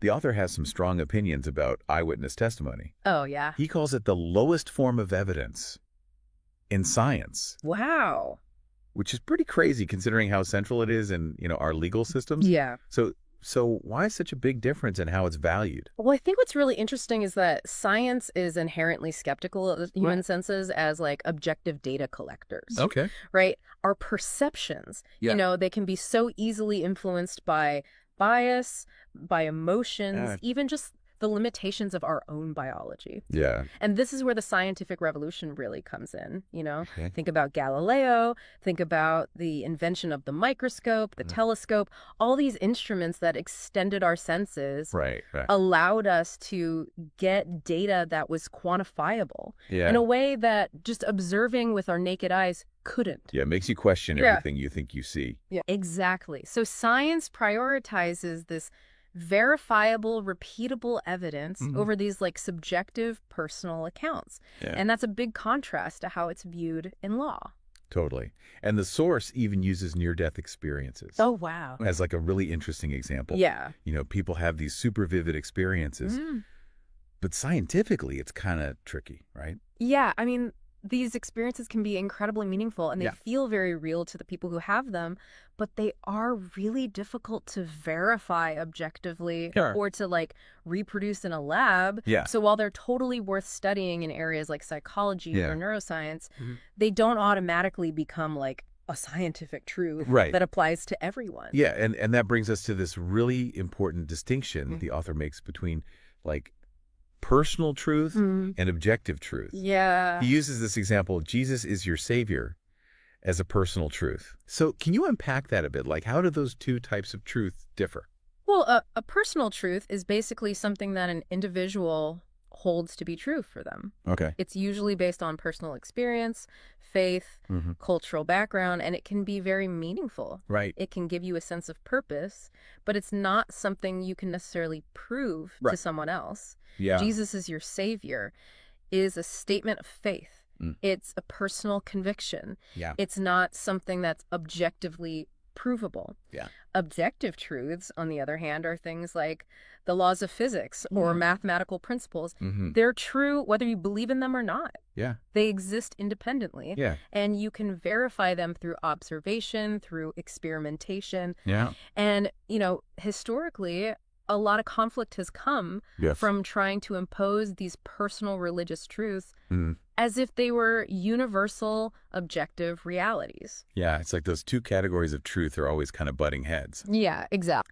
The author has some strong opinions about eyewitness testimony. Oh, yeah. He calls it the lowest form of evidence in science, Wow. which is pretty crazy considering how central it is in, our legal systems. Yeah. So why is such a big difference in how it's valued? Well, I think what's really interesting is that science is inherently skeptical of human senses as like objective data collectors. Okay. Right? Our perceptions, they can be so easily influenced by bias, by emotions, even just the limitations of our own biology. Yeah. And this is where the scientific revolution really comes in, Okay. Think about Galileo, think about the invention of the microscope, the telescope, all these instruments that extended our senses, Right. allowed us to get data that was quantifiable Yeah. in a way that just observing with our naked eyes couldn't. Yeah, it makes you question everything you think you see. Yeah, exactly. So science prioritizes this verifiable, repeatable evidence over these like subjective personal accounts. Yeah. And that's a big contrast to how it's viewed in law. Totally. And the source even uses near-death experiences. Oh, wow. As like a really interesting example. Yeah. People have these super vivid experiences, but scientifically it's kind of tricky, right? Yeah, I mean, these experiences can be incredibly meaningful and they feel very real to the people who have them, but they are really difficult to verify objectively or to like reproduce in a lab. Yeah. So while they're totally worth studying in areas like psychology or neuroscience, they don't automatically become like a scientific truth that applies to everyone. Yeah, and that brings us to this really important distinction the author makes between like personal truth and objective truth. Yeah. He uses this example, Jesus is your savior, as a personal truth. So can you unpack that a bit? Like, how do those two types of truth differ? Well, a personal truth is basically something that an individual holds to be true for them. Okay. It's usually based on personal experience, faith, cultural background, and it can be very meaningful. Right. It can give you a sense of purpose, but it's not something you can necessarily prove to someone else. Yeah. Jesus is your savior is a statement of faith. It's a personal conviction. Yeah. It's not something that's objectively provable. Yeah. Objective truths, on the other hand, are things like the laws of physics or mathematical principles. They're true whether you believe in them or not. Yeah. They exist independently. Yeah. And you can verify them through observation, through experimentation. Yeah. And, historically, a lot of conflict has come from trying to impose these personal religious truths as if they were universal, objective realities. Yeah, it's like those two categories of truth are always kind of butting heads. Yeah, exactly.